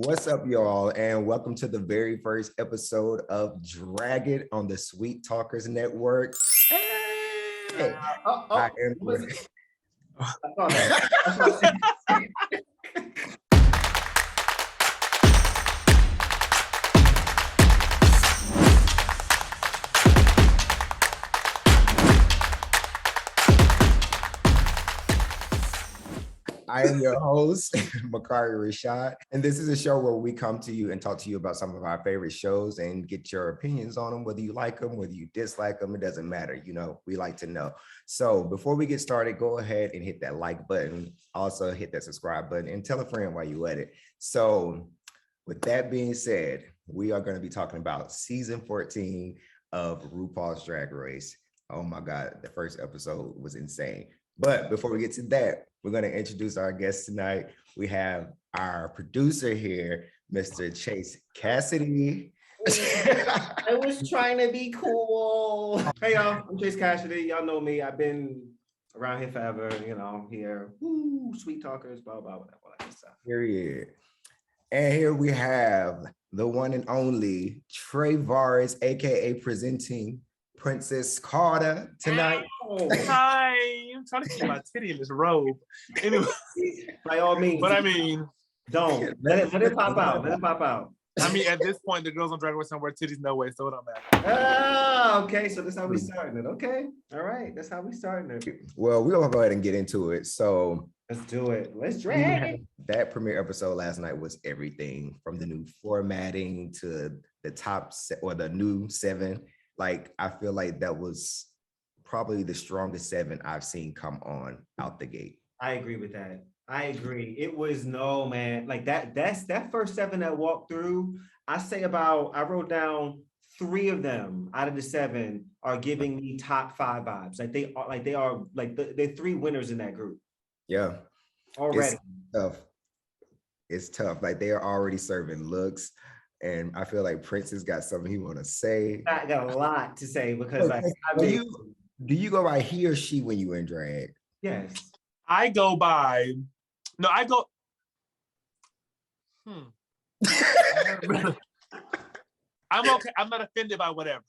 What's up, y'all, and welcome to the very first episode of Drag It on the Sweet Talkers Network. Hey! I am I am your host, Mukari Rashad, and this is a show where we come to you and talk to you about some of our favorite shows and get your opinions on them, whether you like them, whether you dislike them, it doesn't matter. You know, we like to know. So before we get started, go ahead and hit that like button. Also hit that subscribe button and tell a friend while you're at it. So with that being said, we are going to be talking about season 14 of RuPaul's Drag Race. Oh my God, the first episode was insane. But before we get to that, we're going to introduce our guest tonight. We have our producer here, Mr. ChaseKassidy. I was trying to be cool. Hey y'all, I'm ChaseKassidy. Y'all know me. I've been around here forever, you know, here. Woo, sweet talkers, blah, blah, whatever, all that stuff. Period. And here we have the one and only Tre'Varis, aka presenting Pryncess Carter tonight. Ow. Hi, I'm trying to keep my titty in this robe. Anyway, by all means. But I mean, don't let it pop out. Let it pop out. I mean, at this point, the girls on Drag Race don't wear titties no way, so it don't matter. Ah, okay. So that's how we starting it. Okay, all right. That's how we starting it. Well, we're gonna go ahead and get into it. So let's do it. Let's drag it. That premiere episode last night was everything from the new formatting to the top or the new 7. Like, I feel like that was probably the strongest 7 I've seen come on out the gate. I agree with that. I agree. It was like that first 7 that walked through. I wrote down 3 of them out of the 7 are giving me top 5 vibes. They're 3 winners in that group. Yeah. Already. It's tough. Like, they are already serving looks. And I feel like Prince's got something he want to say. I got a lot to say because do you go by he or she when you in drag? Yes. I go by, I'm okay. I'm not offended by whatever.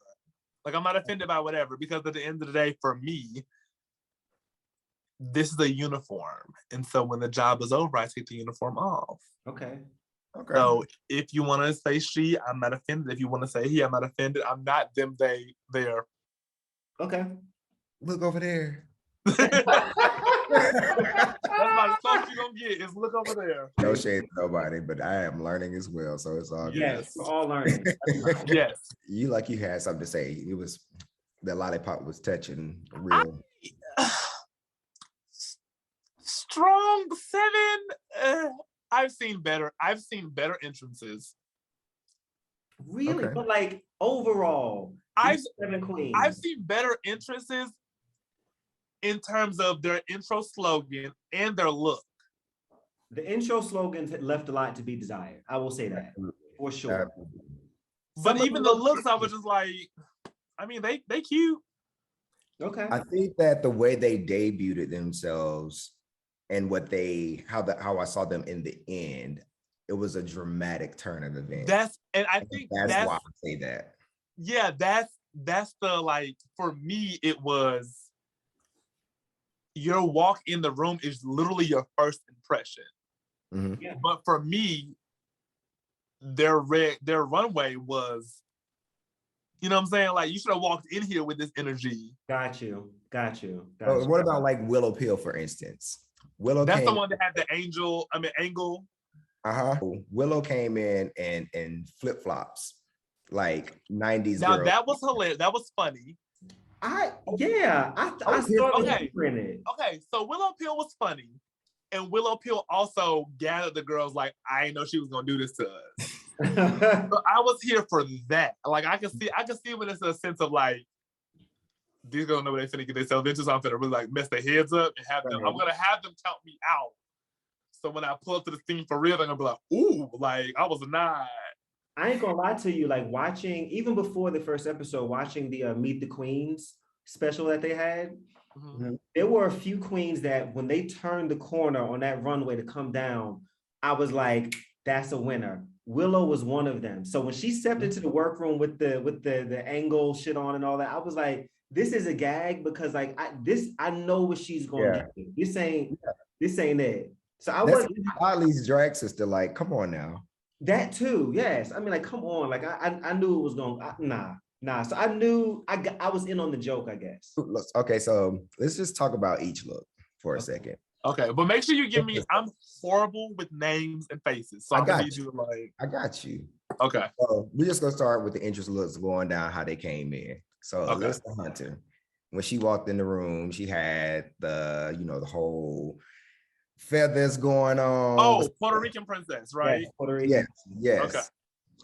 I'm not offended by whatever because at the end of the day, for me, this is a uniform. And so when the job is over, I take the uniform off. Okay. So if you want to say she, I'm not offended. If you want to say he, I'm not offended. I'm not them, they, there. Okay. Look over there. That's about as close you're going to get is look over there. No shade to nobody, but I am learning as well. So it's all good. Yes, we're all learning. Yes. You had something to say. It was, the lollipop was touching real. Strong 7. I've seen better entrances. Really? Okay. But like overall, I've 7 queens. I've seen better entrances in terms of their intro slogan and their look. The intro slogans had left a lot to be desired. I will say that for sure. But even the looks, I was just like, I mean, they cute. Okay. I think that the way they debuted themselves and how I saw them in the end, it was a dramatic turn of events. That's why I say that. Yeah, that's the, for me, it was your walk in the room is literally your first impression. Mm-hmm. Yeah. But for me, their runway was, you know what I'm saying? Like, you should have walked in here with this energy. Got you. What about like Willow Pill, for instance? That's the one that had the angle. Willow came in and flip-flops, like 90s Now girl. that was hilarious. That was funny. I saw it in it. Okay, so Willow Pill was funny. And Willow Pill also gathered the girls like, I didn't know she was gonna do this to us. So I was here for that. Like, I can see when it's a sense of like, these girls know what they finna get themselves into, so I'm finna really like mess their heads up and have them. I'm gonna have them count me out. So when I pull up to the scene for real, they're gonna be like, ooh, like I was not. I ain't gonna lie to you, like watching, even before the first episode, watching the Meet the Queens special that they had, there were a few queens that when they turned the corner on that runway to come down, I was like, that's a winner. Willow was one of them. So when she stepped into the workroom with the angle shit on and all that, I was like, this is a gag because like I know what she's going to do. This ain't it. So I was Ollie's drag sister. Like, come on now. That too, yes. I mean, like, come on. Like, I knew it was going. Nah. So I knew I was in on the joke, I guess. Okay, so let's just talk about each look for a second. Okay, but make sure you give me. I'm horrible with names and faces, so I'm gonna need you to like. I got you. Okay. So we're just gonna start with the interest looks going down how they came in. So Alyssa Hunter, when she walked in the room, she had the the whole feathers going on. Oh, Puerto Rican princess, right? Yes, Puerto Rican. Yes. Okay.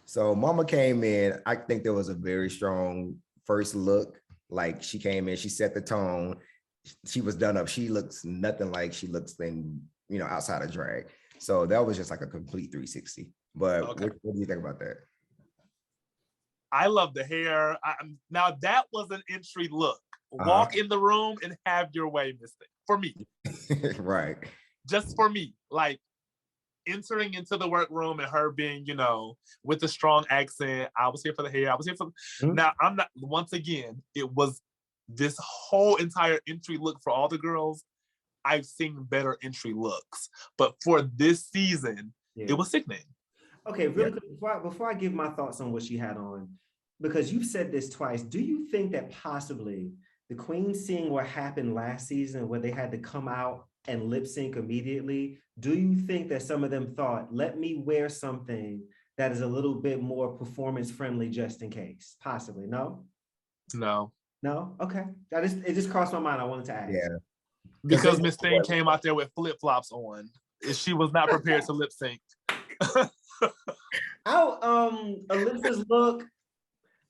So Mama came in. I think there was a very strong first look. Like she came in, she set the tone. She was done up. She looks nothing like she looks in, outside of drag. So that was just like a complete 360. But what do you think about that? I love the hair. Now that was an entry look. Walk in the room and have your way, Mystic. For me. Right. Just for me. Like entering into the workroom and her being, with a strong accent. I was here for the hair. I was here for Now I'm not, once again, it was this whole entire entry look for all the girls. I've seen better entry looks. But for this season, it was sickening. Okay, really quick, before I give my thoughts on what she had on, because you've said this twice, do you think that possibly the Queen seeing what happened last season where they had to come out and lip sync immediately, do you think that some of them thought, let me wear something that is a little bit more performance friendly just in case? Possibly, no? No? Okay. It just crossed my mind. I wanted to ask. Yeah. Because Miss Thing came out there with flip-flops on. She was not prepared to lip sync. Alyssa's look,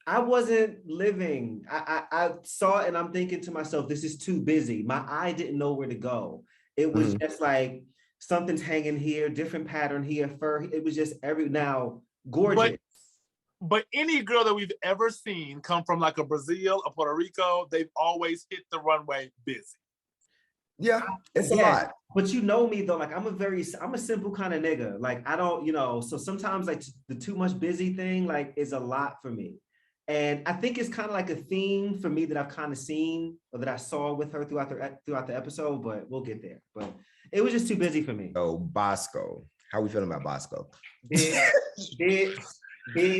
I wasn't living. I saw it and I'm thinking to myself, this is too busy. My eye didn't know where to go. It was just like something's hanging here, different pattern here, fur. It was just gorgeous. But any girl that we've ever seen come from like a Brazil, a Puerto Rico, they've always hit the runway busy. Yeah, it's a lot. But you know me though, like I'm a simple kind of nigga. Like I don't, so sometimes like the too much busy thing like is a lot for me. And I think it's kind of like a theme for me that I've kind of seen or that I saw with her throughout the episode, but we'll get there. But it was just too busy for me. So Bosco, how we feeling about Bosco? Bitch. Let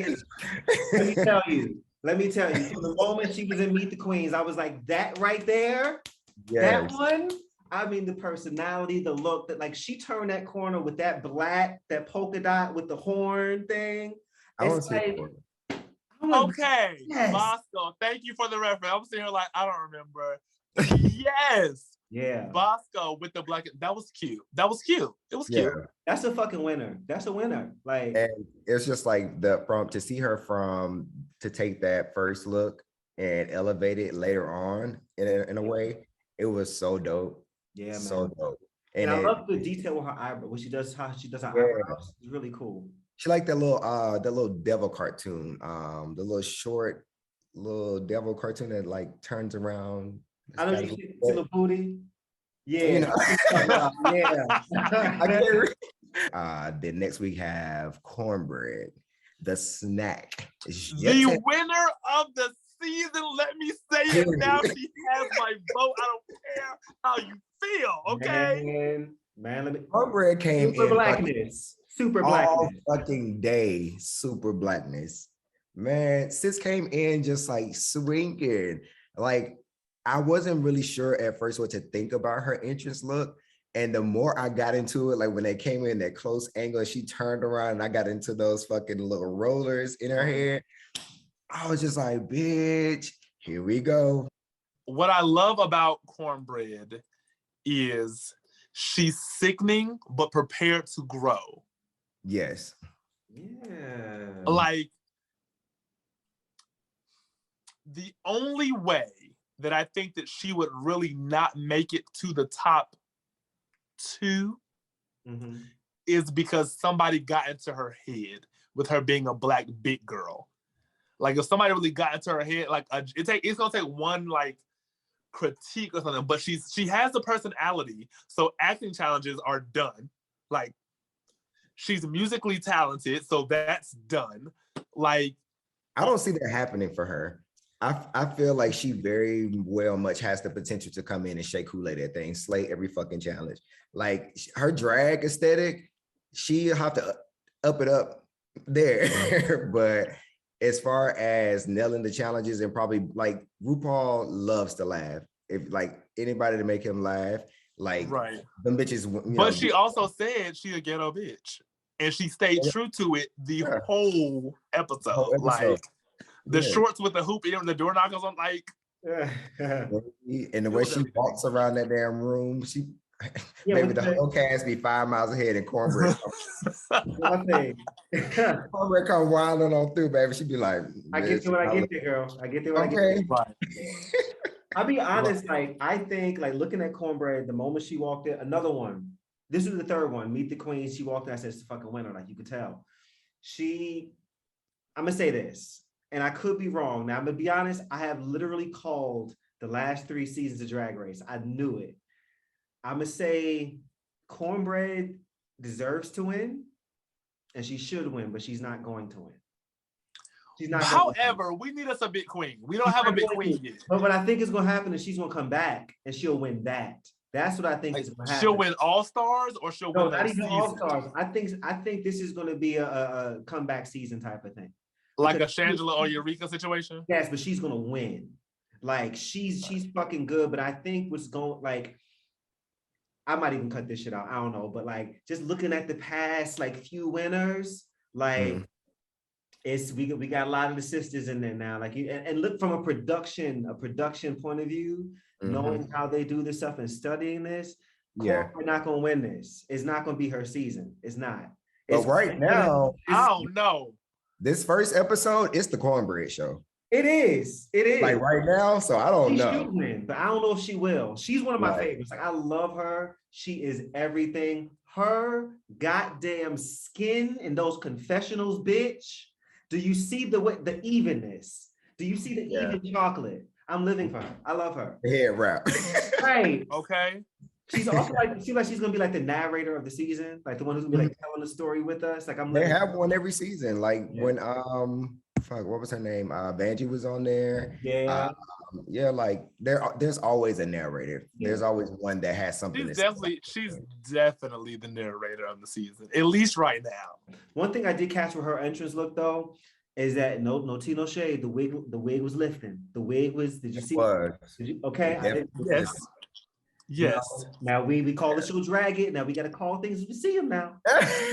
me tell you, from the moment she was in Meet the Queens, I was like, that right there, that one, I mean, the personality, the look, that like she turned that corner with that black, that polka dot with the horn thing. It's like, okay, yes. Bosco, thank you for the reference. I'm sitting here like, I don't remember. Yes. Yeah. Bosco with the black, that was cute. It was cute. That's a fucking winner. That's a winner. Like, and it's just like to see her to take that first look and elevate it later on in a way, it was so dope. Yeah, man. So dope. And I love the detail with her eyebrow. When how she does her eyebrows. It's really cool. She liked that little devil cartoon, the little short little devil cartoon that like turns around. I know you see the booty. Yeah. Then next we have Cornbread, the snack. The winner of the season. Let me say it now. She has my vote. I don't care how you feel. Okay. Man, let me. Cornbread came super blackness. Super blackness. All fucking day. Super blackness. Man, sis came in just like swinging. Like, I wasn't really sure at first what to think about her entrance look. And the more I got into it, like when they came in that close angle, she turned around and I got into those fucking little rollers in her hair. I was just like, bitch, here we go. What I love about Cornbread is she's sickening, but prepared to grow. Yes. Yeah. Like, the only way that I think that she would really not make it to the top 2 is because somebody got into her head with her being a black big girl. Like if somebody really got into her head, like it's gonna take one like critique or something, but she has a personality, so acting challenges are done. Like She's musically talented, so that's done. Like, I don't see that happening for her. I feel like she very well much has the potential to come in and shake Kool-Aid that thing, slay every fucking challenge. Like her drag aesthetic, she'll have to up it up there. But as far as nailing the challenges and probably like RuPaul loves to laugh. If like anybody to make him laugh, like right. them bitches. But she also said she a ghetto bitch. And she stayed true to it the whole episode. Like the shorts with the hoop and the door knockers on, like. And the way she walks around that damn room, she maybe the whole cast be 5 miles ahead and Cornbread. Cornbread come wilding on through, baby. She be like, I get to when I get there, girl. I get there when I get there. I'll be honest, like I think like looking at Cornbread, the moment she walked in, another one. This is the third one, Meet the Queen. She walked in, I said, it's the fucking winner, like you could tell. I'm gonna say this, and I could be wrong. Now I'm gonna be honest, I have literally called the last 3 seasons of Drag Race. I knew it. I'm gonna say Cornbread deserves to win, and she should win, but she's not going to win. She's not. However, we need us a big queen. We don't have a big queen yet. But what I think is gonna happen is she's gonna come back and she'll win that. That's what I think is going to happen. She'll win All-Stars or she'll win not even All-Stars. I think this is going to be a comeback season type of thing. Like a Shangela or Eureka situation? Yes, but she's going to win. Like she's fucking good, but I think what's going like I might even cut this shit out. I don't know, but like just looking at the past like few winners, like we got a lot of the sisters in there now. Like and look from a production point of view. Knowing how they do this stuff and studying this, we're not gonna win this. It's not gonna be her season. It's not. But right now, I don't know. This first episode, it's the Cornbread show. It is. Like right now, so I don't know. She should win, but I don't know if she will. She's one of my favorites. Like I love her. She is everything. Her goddamn skin in those confessionals, bitch. Do you see the evenness? Do you see the even chocolate? I'm living for her. I love her. Head wrap. Right. Okay. She's also like she's gonna be like the narrator of the season, like the one who's gonna be like telling the story with us. Like they have one every season. Like when what was her name? Vanjie was on there. Like there's always a narrator. There's always one that has something. She's definitely the narrator of the season, at least right now. One thing I did catch with her entrance look though is that no tea, no shade. The wig was lifting. The wig was. Did you see? Did you, okay. Yes. Now we call the show Drag It. Now we got to call things as we see them now.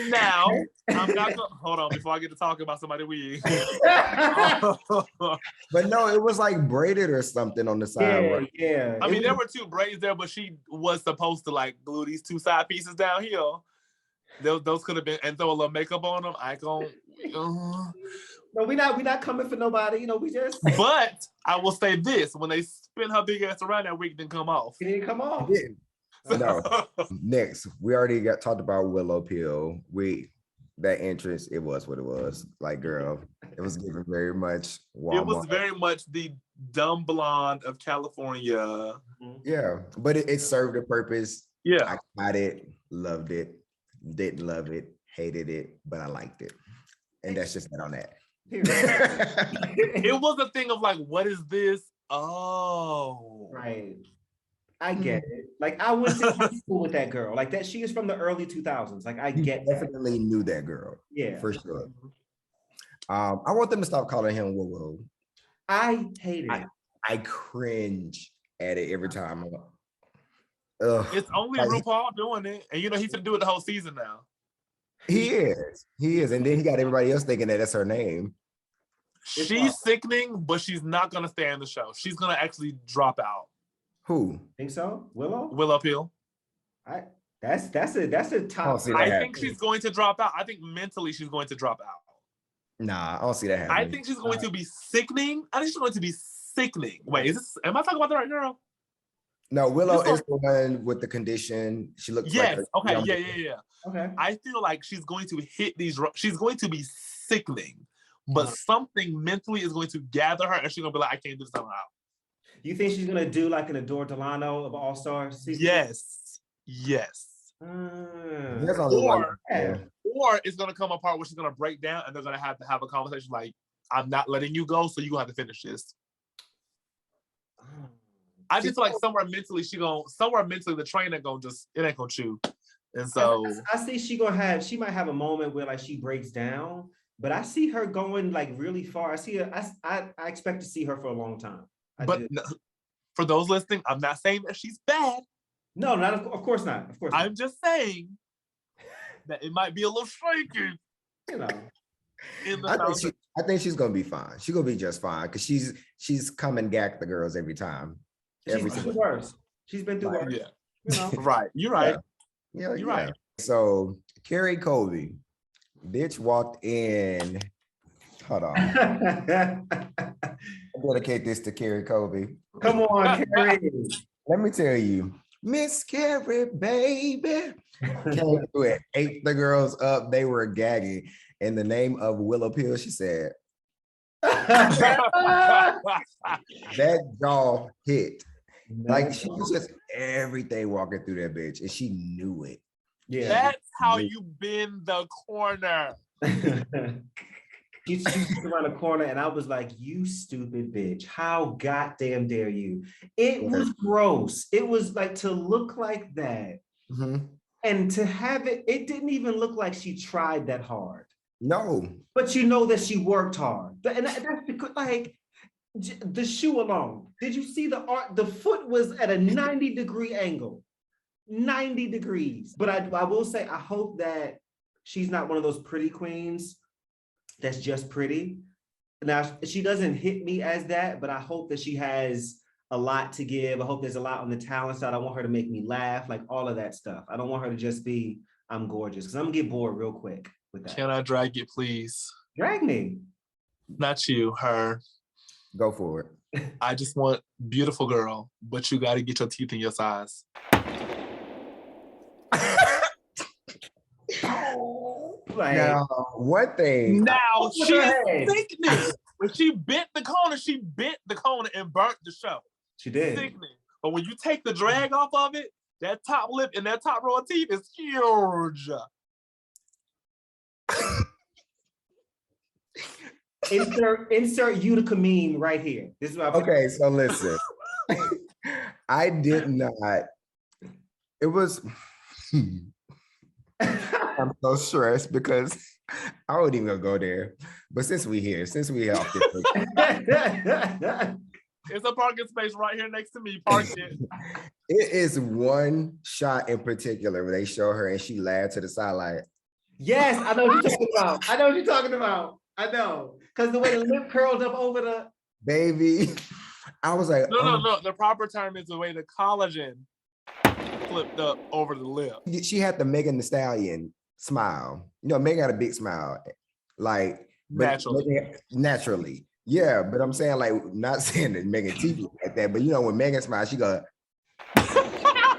Now I'm not gonna hold on before I get to talking about somebody wig. But no, it was like braided or something on the side. Yeah. I mean, there were 2 braids there, but she was supposed to like glue these 2 side pieces down here. Those could have been and throw a little makeup on them. I don't. No, we not coming for nobody. You know, we just. But I will say this: when they spin her big ass around, that wig didn't come off. It didn't come off. No. Next, we already talked about Willow Pill. That entrance, it was what it was. Like, girl, it was given very much Walmart. It was very much the dumb blonde of California. Yeah, but it served a purpose. Yeah, I got it, loved it, didn't love it, hated it, but I liked it, and that's just it on that. It was a thing of like, what is this? Oh, right. I get it. Like I went to high school with that girl. Like that, she is from the early 2000s. Like I get definitely knew that girl. Yeah, for sure. I want them to stop calling him Willow. I hate it. I cringe at it every time. It's only RuPaul doing it, and you know he's gonna do it the whole season now. He is, and then he got everybody else thinking that that's her name. She's sickening, but she's not gonna stay in the show. She's gonna actually drop out. Who? Think so? Willow Pill. That's a top. I think she's going to drop out. I think mentally she's going to drop out. Nah, I don't see that happening. I think she's going to be sickening. I think she's going to be sickening. Wait, am I talking about the right girl? No, Willow is the one with the condition. She looks like okay, yeah. Okay. I feel like she's going to hit these. She's going to be sickening, but something mentally is going to gather her, and she's gonna be like, "I can't do this somehow." You think she's gonna do like an Adore Delano of All Stars? Yes. There's only one. Or it's gonna come a part where she's gonna break down and they're gonna have to have a conversation like, I'm not letting you go, so you're gonna have to finish this. I just feel like somewhere mentally the train ain't gonna it ain't gonna chew. And so I see she might have a moment where like she breaks down, but I see her going like really far. I expect to see her for a long time. For those listening, I'm not saying that she's bad. No, of course not. Of course not. I'm just saying that it might be a little shaky. You know. I think she's gonna be fine. She's gonna be just fine because she's come and gack the girls every time. She's been through worse. She's been through worse. Yeah. You know? Right. You're right. Yeah, you're right. So Carrie Colby, bitch walked in. Hold on. I dedicate this to Carrie Colby. Come on, Carrie. Let me tell you, Miss Carrie, baby. Came through it, ate the girls up. They were gagging. In the name of Willow Pill, she said, that jaw hit. Like she was just everything walking through that bitch, and she knew it. Yeah, that's how you bend the corner. She's around the corner, and I was like, "You stupid bitch! How goddamn dare you?" It was gross. It was like to look like that, and to have it. It didn't even look like she tried that hard. No, but you know that she worked hard, and that's because like. The shoe alone. Did you see the art? The foot was at a 90-degree angle, 90 degrees. But I will say, I hope that she's not one of those pretty queens that's just pretty. Now, she doesn't hit me as that, but I hope that she has a lot to give. I hope there's a lot on the talent side. I want her to make me laugh, like all of that stuff. I don't want her to just be, I'm gorgeous, because I'm gonna get bored real quick with that. Can I drag it, please? Drag me. Not you, her. Go for it. I just want beautiful girl, but you got to get your teeth in your size. Now, one thing. Now, she's sickening. When she bent the corner and burnt the show. She did. Sickening. But when you take the drag off of it, that top lip and that top row of teeth is huge. Insert Utica meme right here. This is what okay, so listen. I did not. It was. I'm so stressed because I wasn't even gonna go there. But since we off this. It's a parking space right here next to me. Park it. It is one shot in particular where they show her and she laughed to the side like. Yes, I know what you're talking about. I know. Because the way the lip curled up over the baby. I was like, no. The proper term is the way the collagen flipped up over the lip. She had the Megan Thee Stallion smile. You know, Megan had a big smile. Like naturally. Yeah, but I'm saying like not saying that Megan teeth like that, but you know when Megan smiles, she go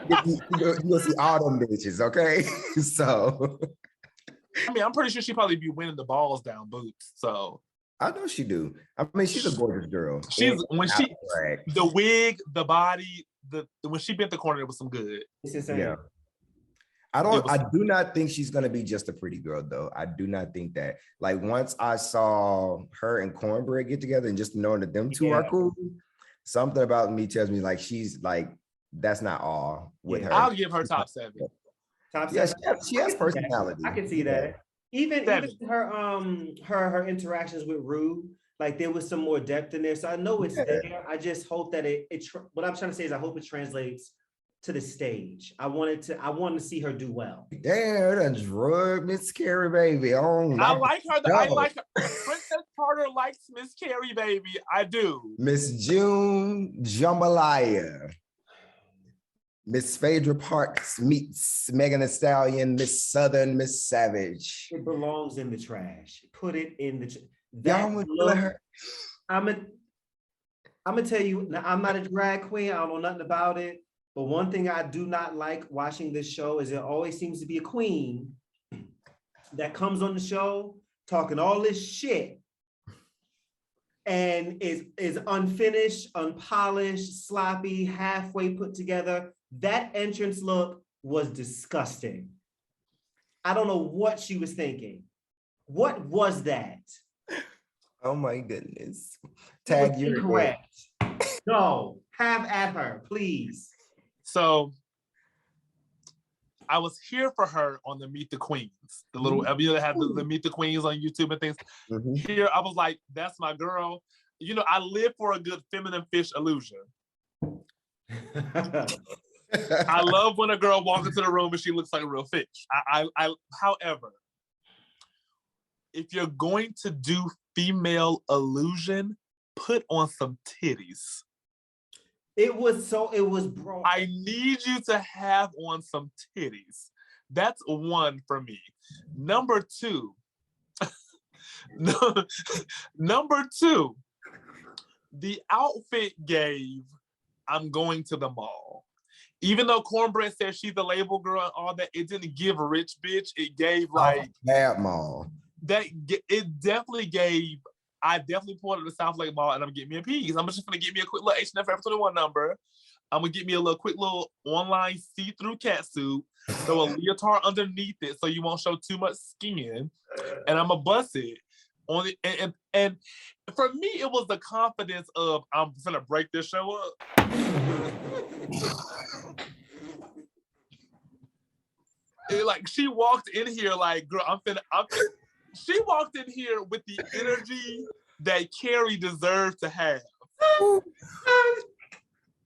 you'll see all them bitches, okay? So I mean, I'm pretty sure she probably be winning the balls down boots. So I know she do. I mean, she's a gorgeous girl. The wig, the body, when she bent the corner, it was some good. It's insane. Yeah. I do not think she's gonna be just a pretty girl though. I do not think that. Like once I saw her and Cornbread get together and just knowing that them two are cool, something about me tells me like she's like that's not all with her. I'll give her top 7. Yes, she has personality. I can see that. Even her interactions with Rue, like there was some more depth in there. So I know it's there. I just hope that what I'm trying to say is I hope it translates to the stage. I wanted to see her do well. Damn, that drug Miss Carrie, baby. I like her. Pryncess Carter likes Miss Carrie, baby. I do. Miss June Jambalaya. Miss Phaedra Parks meets Megan Thee Stallion, Miss Southern, Miss Savage. It belongs in the trash. Put it in the trash. I'm gonna tell you, now, I'm not a drag queen. I don't know nothing about it. But one thing I do not like watching this show is there always seems to be a queen that comes on the show talking all this shit and is unfinished, unpolished, sloppy, halfway put together. That entrance look was disgusting. I don't know what she was thinking. What was that? Oh my goodness. Tag you incorrect. No, have at her, please. So I was here for her on the Meet the Queens. The little, you know, they have the Meet the Queens on YouTube and things. Here, I was like, that's my girl. You know, I live for a good feminine fish illusion. I love when a girl walks into the room and she looks like a real fish. However, if you're going to do female illusion, put on some titties. It was bro. I need you to have on some titties. That's one for me. Number two, the outfit gave, I'm going to the mall. Even though Cornbread said she's the label girl and all that, it didn't give rich bitch. It gave like bad mall. It definitely gave. I definitely pulled up the South Lake Mall and I'm gonna get me a piece. I'm just gonna get me a quick little H&M Forever 21 number. I'm gonna get me a quick little online see-through catsuit, throw a leotard underneath it so you won't show too much skin, and I'm gonna bust it on it. And for me, it was the confidence of I'm gonna break this show up. Like she walked in here like, girl, she walked in here with the energy that Carrie deserved to have.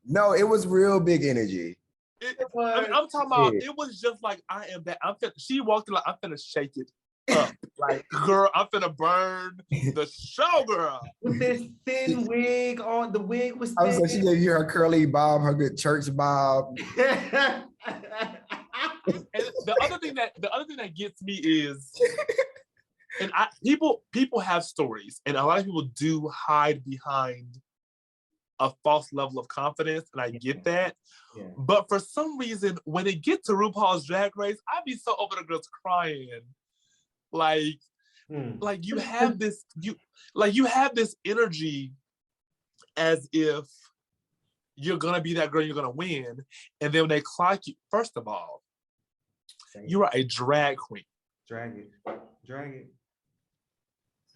No, it was real big energy. I'm talking about, it was just like, I am that. She walked in like, I'm finna shake it up. Like, girl, I'm finna burn the show, girl. With this thin wig on, the wig was thin. I was like, she gave you her curly bob, her good church bob. And the other thing that gets me is, and people have stories, and a lot of people do hide behind a false level of confidence, and I get that. Yeah. But for some reason, when it gets to RuPaul's Drag Race, I be so over the girls crying. Like you have this, you have this energy as if you're gonna be that girl, you're gonna win, and then when they clock you, first of all, you are a drag queen. Drag it.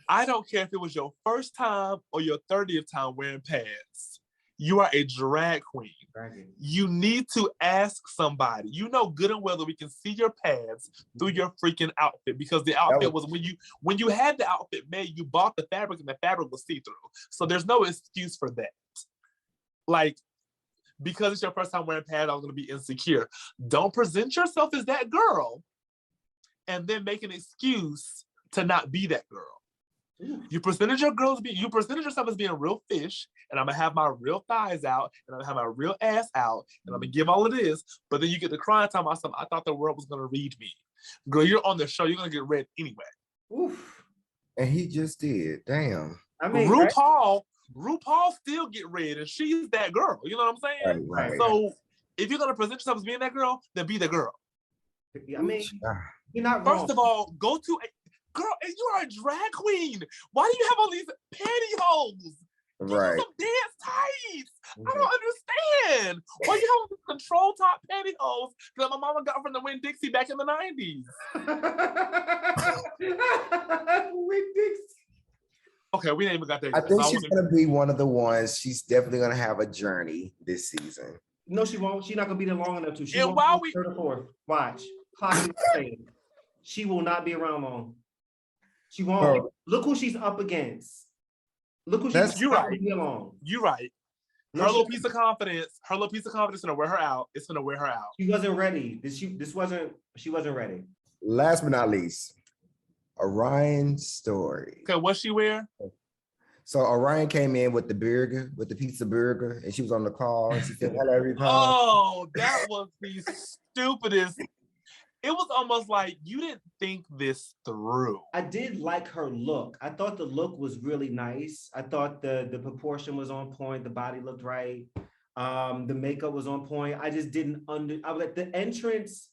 I don't care if it was your first time or your 30th time wearing pads. You are a drag queen. You need to ask somebody. You know good and well that we can see your pads through your freaking outfit, because the outfit was when you had the outfit made, you bought the fabric and the fabric was see-through. So there's no excuse for that. Like, because it's your first time wearing pads, I was gonna be insecure. Don't present yourself as that girl and then make an excuse to not be that girl. You presented yourself as being a real fish, and I'm gonna have my real thighs out, and I'm gonna have my real ass out, and I'm gonna give all of this, but then you get to crying time about something. I thought the world was gonna read me. Girl, you're on the show, you're gonna get read anyway. Oof. And he just did. Damn. I mean, RuPaul still get read, and she's that girl. You know what I'm saying? Right. So if you're gonna present yourself as being that girl, then be the girl. I mean, you're not wrong. First of all, go to girl, you are a drag queen. Why do you have all these pantyhose? Right. Some dance tights. I don't understand. Why you have these control top pantyhose that my mama got from the Winn-Dixie back in the 90s? Winn-Dixie. Okay, we ain't even got that. I think she's gonna be one of the ones. She's definitely gonna have a journey this season. No, she won't. She's not gonna be there long enough to. She and won't be third or fourth. Watch. She will not be around long. She won't. Oh. Look who she's up against. Look who she's You're right. Along. You're right. Her little piece of confidence is gonna wear her out. It's gonna wear her out. She wasn't ready. She wasn't ready. Last but not least, Orion's story. Okay, what's she wear? So Orion came in with the pizza burger, and she was on the call, and she said, "Hello, everybody." Oh, that was the stupidest. It was almost like you didn't think this through. I did like her look. I thought the look was really nice. I thought the proportion was on point. The body looked right. The makeup was on point. I just didn't the entrance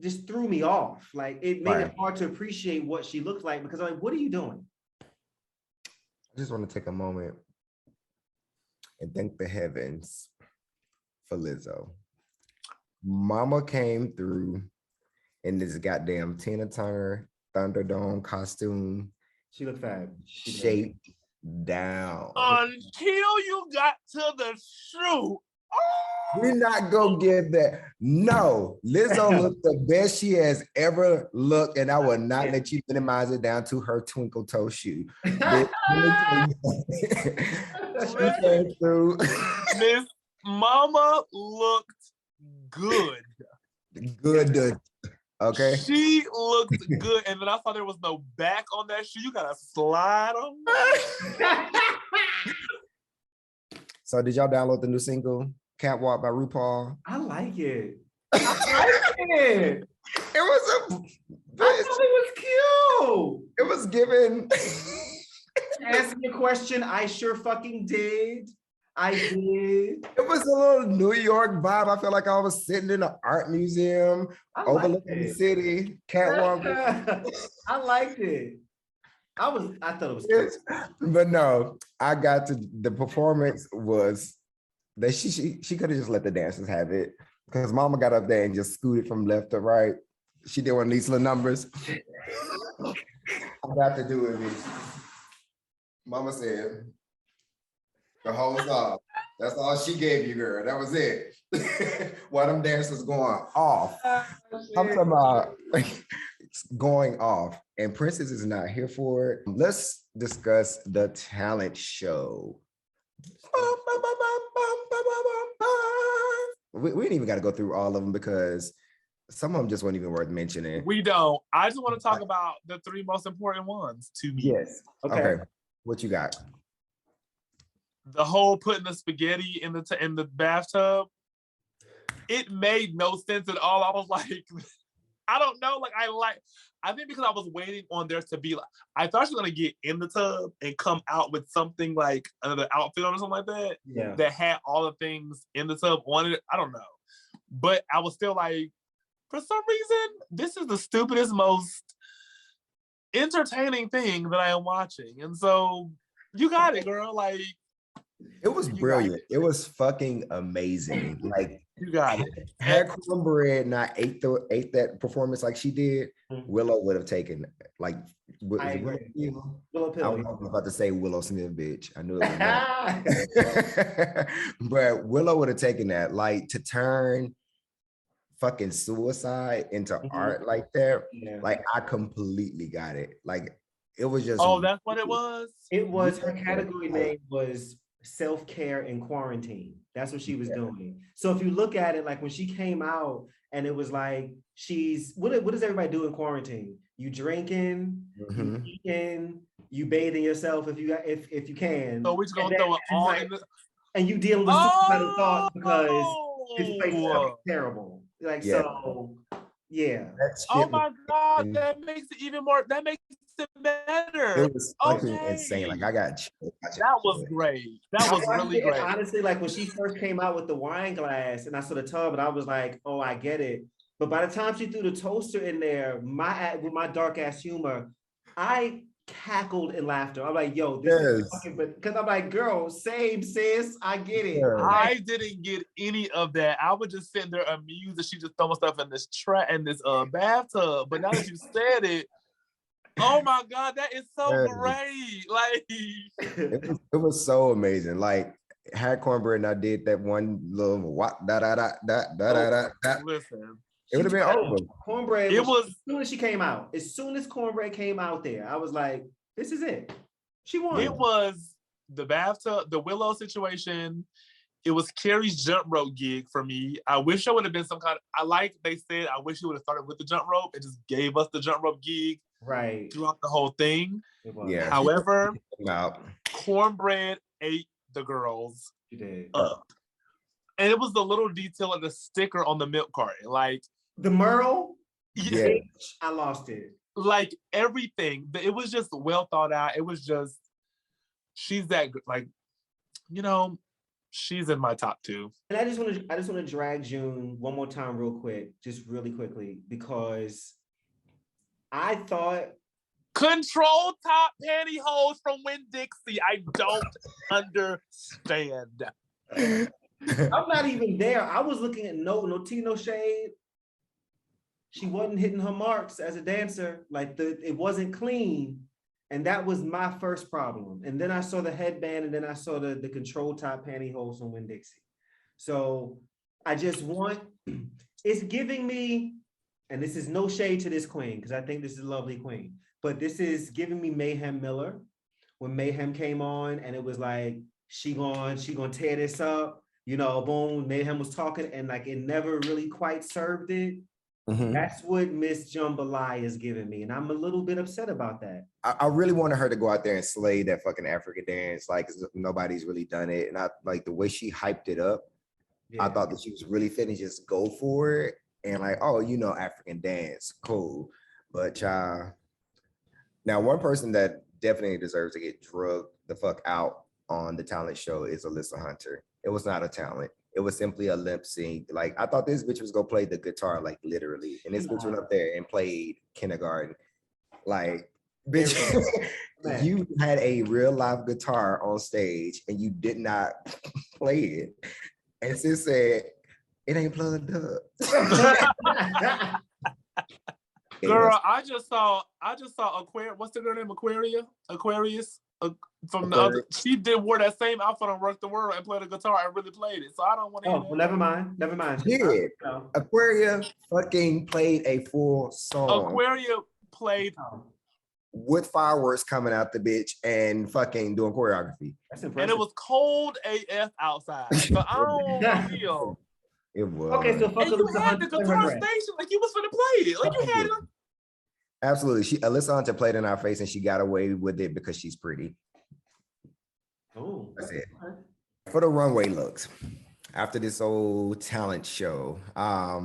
just threw me off. Like, it made it hard to appreciate what she looked like, because I'm like, what are you doing? I just want to take a moment and thank the heavens for Lizzo. Mama came through in this goddamn Tina Turner Thunderdome costume. She looked fab. Shaped down. Until you got to the shoe. We're not gonna give that. No, Lizzo looked the best she has ever looked, and I will not let you minimize it down to her twinkle toe shoe. Bitch, she came through. Miss Mama looked good. Good. Okay. She looked good, and then I saw there was no back on that shoe. You gotta slide on. So did y'all download the new single Catwalk by RuPaul? I like it. It was a I thought it was cute. It was given. Asking a question, I sure fucking did. I did. It was a little New York vibe. I felt like I was sitting in an art museum overlooking the city. Catwalk. I liked it. I thought it was cute. But no, I got to the performance was that she could have just let the dancers have it, because Mama got up there and just scooted from left to right. She did one of these little numbers. I got to do it. Mama said the whole song. That's all she gave you, girl. That was it. While them dancers going off. I'm talking about going off, and Princess is not here for it. Let's discuss the talent show. We ain't even got to go through all of them because some of them just weren't even worth mentioning. We don't. I just want to talk about the three most important ones to me. Yes. Okay. What you got? The whole putting the spaghetti in the bathtub. It made no sense at all. I was like, I don't know. I think because I was waiting on there to be like, I thought she was gonna get in the tub and come out with something like another outfit on or something like that. Yeah. That had all the things in the tub on it. I don't know. But I was still like, for some reason, this is the stupidest, most entertaining thing that I am watching. And so you got it, girl. Like, it was brilliant. It was fucking amazing. Like, you got it. Had Cornbread not ate that performance like she did, Willow would have taken like Willow Pill. I was about to say Willow Smith, bitch. I knew it was not. But Willow would have taken that, like, to turn fucking suicide into art like that. Yeah. Like, I completely got it. Like, it was just that's what it was. It was her category name was self-care in quarantine. That's what she was doing. So if you look at it, like when she came out and it was like, what does everybody do in quarantine? You drinking, you eating, you bathing yourself if you can. So we're just gonna throw it all in the... And you deal with suicidal thoughts because this place is terrible. Like, so yeah. Oh my God, that makes it even more, that makes it better. It was fucking insane. Like, I got chills. That was great. That was really great. Honestly, like when she first came out with the wine glass and I saw the tub, and I was like, oh, I get it. But by the time she threw the toaster in there, with my dark ass humor, I cackled in laughter. I'm like, yo, this is fucking, because I'm like, girl, same sis, I get it. I didn't get any of that. I was just sitting there amused that she just throwing stuff in this bathtub. But now that you said it, oh my God, that is so great. Like, it was so amazing. Like, had Cornbread and I did that one little listen. It would have been over. Cornbread. As soon as she came out. As soon as Cornbread came out there, I was like, "This is it." She won. It was the bathtub, the Willow situation. It was Carrie's jump rope gig for me. I wish I would have been some kind of. They said, I wish you would have started with the jump rope and just gave us the jump rope gig throughout the whole thing. Yeah. However, Cornbread ate the girls up. And it was the little detail of the sticker on the milk carton. Like, the Merle? Yeah. I lost it. Like, everything. It was just well thought out. It was just, she's that, like, she's in my top two. And I just want to drag June one more time real quick, just really quickly, because I thought control top pantyhose from Winn-Dixie. I don't understand. I'm not even there. I was looking at no tea, no shade. She wasn't hitting her marks as a dancer. Like it wasn't clean. And that was my first problem. And then I saw the headband, and then I saw the control top pantyhose from Winn-Dixie. So I just want, it's giving me, and this is no shade to this queen, because I think this is a lovely queen, but this is giving me Mayhem Miller. When Mayhem came on, and it was like, she gonna tear this up, you know, boom, Mayhem was talking, and like it never really quite served it. Mhm. That's what Miss Jambalaya is giving me, and I'm a little bit upset about that. I really wanted her to go out there and slay that fucking African dance, like nobody's really done it. And I like the way she hyped it up. Yeah. I thought that she was really finna just go for it and like, oh, you know, African dance, cool. But now one person that definitely deserves to get drugged the fuck out on the talent show is Alyssa Hunter. It was not a talent. It was simply a lip sync. Like I thought this bitch was gonna play the guitar, like literally. And this bitch went up there and played Kindergarten. Like, bitch, you had a real live guitar on stage and you did not play it. And sis said, it ain't plugged up. Girl, I just saw Aquarius. What's the girl name? Aquarius. From the other, she wore that same outfit on Rock the World and played the guitar and really played it. So I don't want to. Oh, well, never mind. Did Aquaria fucking played a full song? Aquaria played with fireworks coming out the bitch and fucking doing choreography. That's impressive. And it was cold AF outside. So I don't feel. It was. Okay, so fuck, and you had the guitar station like you was finna play it. Like you had it. Absolutely. Alyssa Hunter played in our face and she got away with it because she's pretty. Oh, that's it. For the runway looks, after this old talent show, I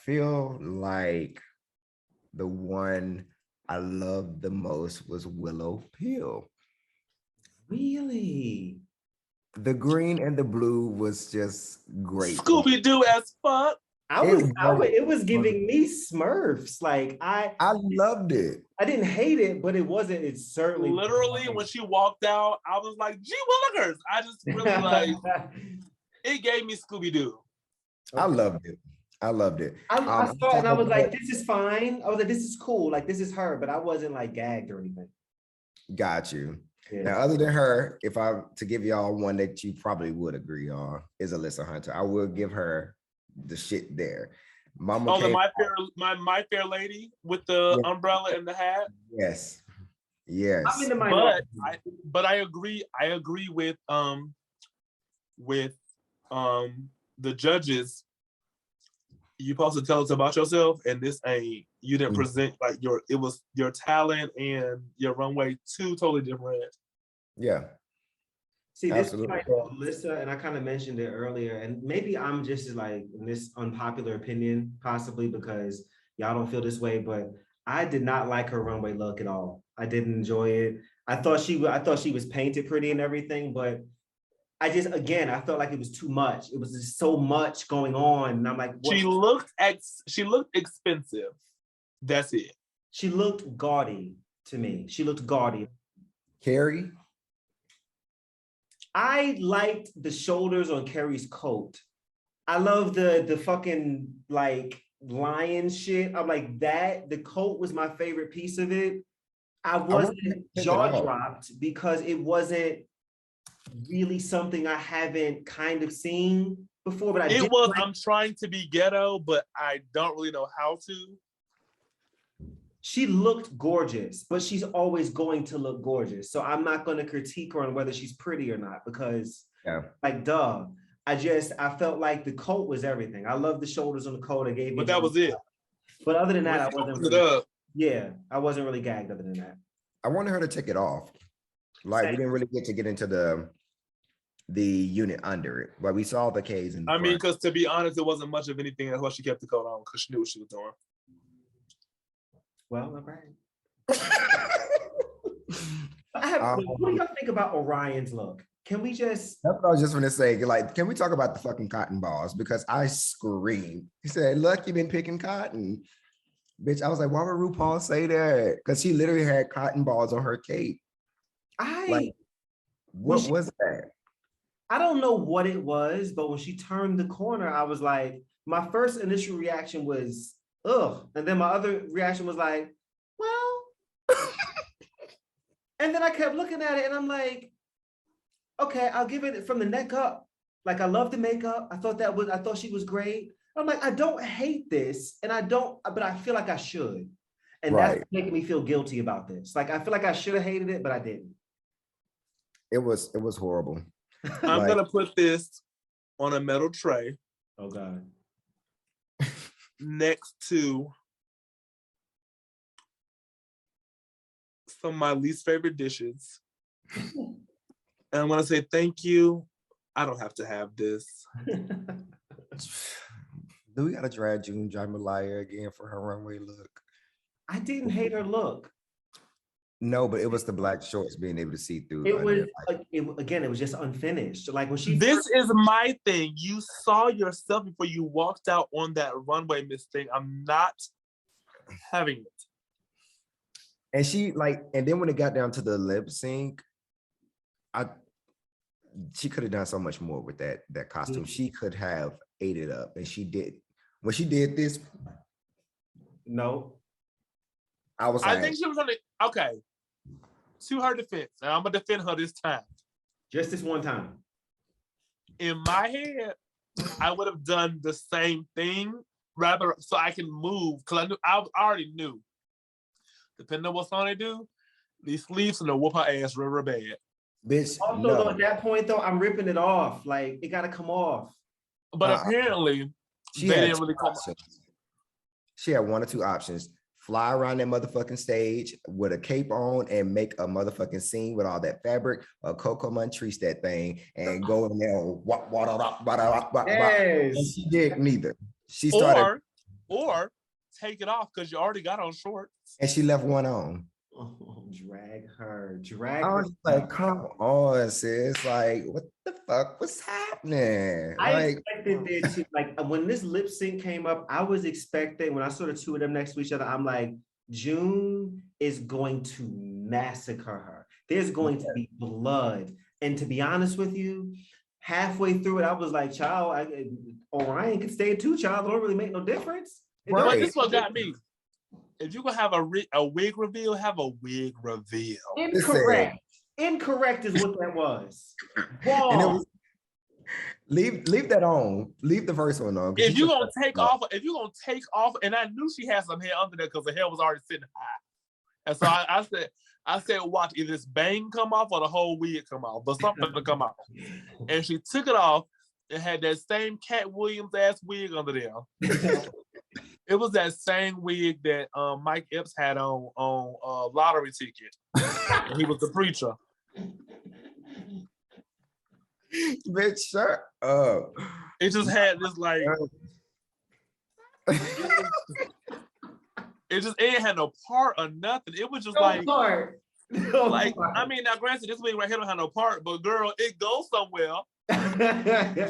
feel like the one I loved the most was Willow Pill. Really? The green and the blue was just great. Scooby-Doo as fuck. It was giving me Smurfs. Like I loved it. I didn't hate it, but it certainly literally when she walked out, I was like, gee willikers. I just really like it gave me Scooby-Doo. I loved it. I saw it and I was like, this is fine. I was like, this is cool. Like this is her, but I wasn't like gagged or anything. Got you. Yeah. Now, other than her, if I to give y'all one that you probably would agree on is Alyssa Hunter. I will give her the shit there. Mama my fair lady with the umbrella and the hat. Yes. I'm in the minority. But I agree with the judges. You supposed to tell us about yourself, and this ain't, you didn't present like it was your talent and your runway two totally different. Yeah. See, this is like Alyssa, and I kind of mentioned it earlier, and maybe I'm just like in this unpopular opinion, possibly because y'all don't feel this way, but I did not like her runway look at all. I didn't enjoy it. I thought she was painted pretty and everything, but I felt like it was too much. It was just so much going on, and I'm like, what? She looked expensive. That's it. She looked gaudy to me. She looked gaudy. Carrie? I liked the shoulders on Carrie's coat. I love the fucking like lion shit. I'm like that. The coat was my favorite piece of it. I wasn't jaw dropped because it wasn't really something I haven't kind of seen before. But I'm trying to be ghetto, but I don't really know how to. She looked gorgeous, but she's always going to look gorgeous. So I'm not going to critique her on whether she's pretty or not because, like, duh. I felt like the coat was everything. I love the shoulders on the coat. I gave, but that was it. But other than that, I wasn't really gagged. Other than that, I wanted her to take it off. Like we didn't really get into the unit under it, but we saw the K's. I mean, because to be honest, it wasn't much of anything. That's why she kept the coat on because she knew what she was doing. Well, all right. What do y'all think about Orion's look? Can we just... That's what I was just going to say. Like, can we talk about the fucking cotton balls? Because I screamed. He said, look, you've been picking cotton. Bitch, I was like, why would RuPaul say that? Because she literally had cotton balls on her cape. What was that? I don't know what it was, but when she turned the corner, I was like, my first initial reaction was, ugh. And then my other reaction was like, well, and then I kept looking at it and I'm like, okay, I'll give it from the neck up. Like, I love the makeup. I thought she was great. I'm like, I don't hate this, and but I feel like I should. And that's making me feel guilty about this. Like, I feel like I should have hated it, but I didn't. It was horrible. I'm gonna put this on a metal tray. Oh God. Next to some of my least favorite dishes. And I'm gonna say thank you. I don't have to have this. Do we gotta drag June Jambalaya again for her runway look? I didn't hate her look. No, but it was the black shorts being able to see through. It was again, it was just unfinished. Like when she. This is my thing. You saw yourself before you walked out on that runway, Miss Thing. I'm not having it. And she and then when it got down to the lip sync, she could have done so much more with that costume. She could have ate it up, and she did. When she did this, no, I think she was on it. Okay. To her defense, and I'm gonna defend her this time. Just this one time. In my head, I would have done the same thing, rather so I can move, because I already knew. Depending on what song they do, these sleeves and the whoop her ass real bad. Bitch. Also, no. though, at that point though, I'm ripping it off. Like, it gotta come off. But apparently, they didn't really come off. She had one or two options. Fly around that motherfucking stage with a cape on and make a motherfucking scene with all that fabric, or Coco Montrese that thing, and go in there and she did neither. She started or take it off because you already got on shorts. And she left one on. Oh, drag her. I was like, come on, sis. Like, what the fuck? What's happening? I expected there to, like, when this lip sync came up, I was expecting, when I saw the two of them next to each other, I'm like, June is going to massacre her. There's going to be blood. And to be honest with you, halfway through it, I was like, child, Orion could stay too, child. It don't really make no difference. But this one got me. If you're gonna have a wig reveal, have a wig reveal. Incorrect is what that was. And it was leave that on. Leave the first one on. If you're gonna take off, and I knew she had some hair under there because the hair was already sitting high. And so I said, watch, either this bang come off or the whole wig come off, but something to come off. And she took it off and had that same Cat Williams ass wig under there. It was that same wig that Mike Epps had on Lottery Ticket. He was the preacher. Bitch, shut up. It just had this like. It ain't had no part or nothing. It was just part. I mean, now granted, this wig right here don't have no part, but girl, it goes somewhere.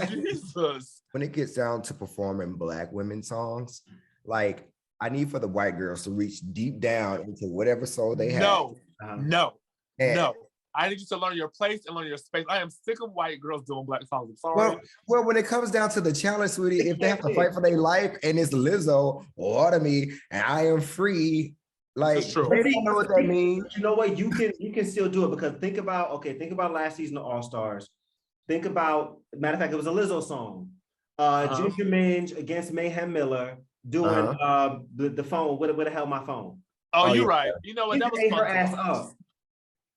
Jesus. When it gets down to performing Black women songs, like, I need for the white girls to reach deep down into whatever soul they have. No. I need you to learn your place and learn your space. I am sick of white girls doing Black songs. I'm sorry. Well, when it comes down to the challenge, sweetie, if they have to fight for their life and it's Lizzo or Autumn and I Am Free, like, they don't know what that means. You know what? You can still do it, because think about last season of All Stars. Think about, matter of fact, it was a Lizzo song. Ginger Minge against Mayhem Miller doing the phone. Where the hell my phone? Oh, you're right. You know what? That was her ass up.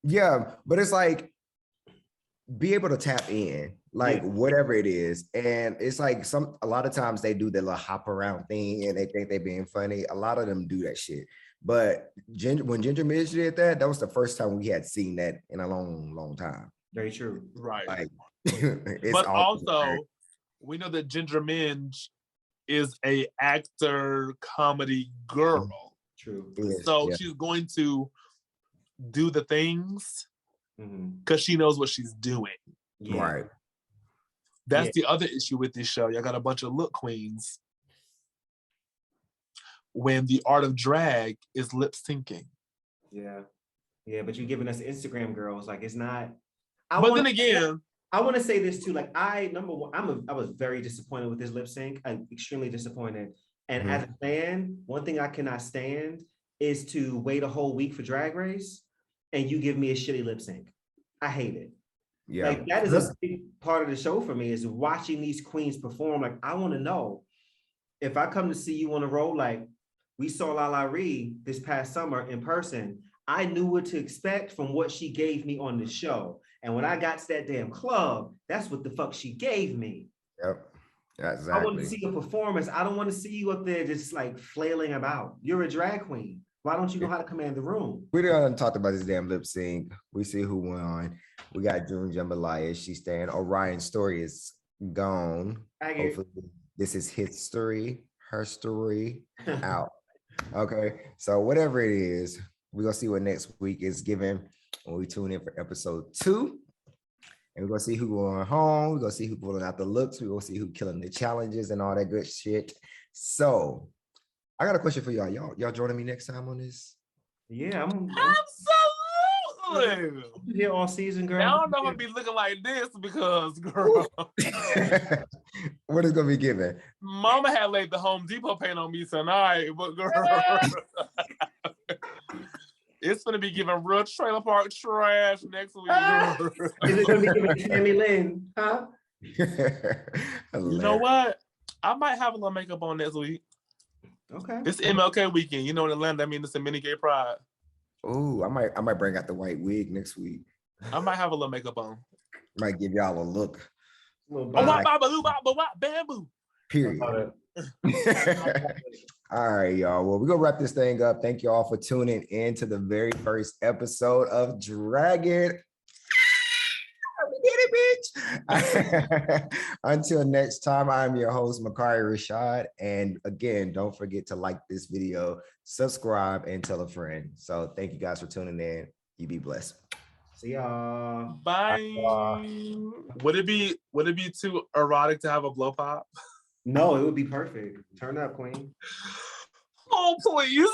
Yeah, but it's like, be able to tap in, like, whatever it is. And it's like a lot of times they do their little hop around thing and they think they're being funny. A lot of them do that shit. But when Ginger Minge did that was the first time we had seen that in a long, long time. Very true. Right. Like, but also, we know that Ginger Minge is a actor comedy girl. True. So she's going to do the things because she knows what she's doing. Yeah. Right. That's the other issue with this show. Y'all got a bunch of look queens when the art of drag is lip syncing. Yeah, but you're giving us Instagram girls. Like, it's not. then again, I want to say this too. Like number one, I was very disappointed with this lip sync. I'm extremely disappointed. And as a fan, one thing I cannot stand is to wait a whole week for Drag Race and you give me a shitty lip sync. I hate it. Yeah. Like that is a big part of the show for me, is watching these queens perform. Like I want to know, if I come to see you on a road, like we saw Lala Ree this past summer in person, I knew what to expect from what she gave me on the show. And when I got to that damn club, that's what the fuck she gave me. Yep. Exactly. I want to see a performance. I don't want to see you up there just like flailing about. You're a drag queen. Why don't you know how to command the room? We done talked about this damn lip sync. We see who won. We got June Jambalaya. She's staying. Orion's story is gone. Hopefully, this is history. Her story out. Okay. So whatever it is, we're gonna see what next week is given when we tune in for episode 2. And we're gonna see who going home. We're gonna see who pulling out the looks. We're gonna see who killing the challenges and all that good shit. So I got a question for y'all. Y'all joining me next time on this? Yeah, I'm absolutely here all season, girl. I don't know if I'll be looking like this because, girl, what is gonna be given? Mama had laid the Home Depot paint on me tonight, but girl, it's gonna be giving real trailer park trash next week. Is it gonna be giving Tammy Lynn? Huh? You know what? I might have a little makeup on next week. Okay. It's MLK weekend. You know, in Atlanta, I mean, it's a mini gay pride. Oh, I might bring out the white wig next week. I might have a little makeup on. Might give y'all a look. Bamboo. Period. All right, y'all. Well, we're gonna wrap this thing up. Thank you all for tuning in to the very first episode of Dragon. We did it, bitch. Until next time, I'm your host, Mukari Rashad. And again, don't forget to like this video, subscribe, and tell a friend. So thank you guys for tuning in. You be blessed. See y'all. Bye. Would it be too erotic to have a blow pop? No, it would be perfect. Turn up, queen. Oh, please.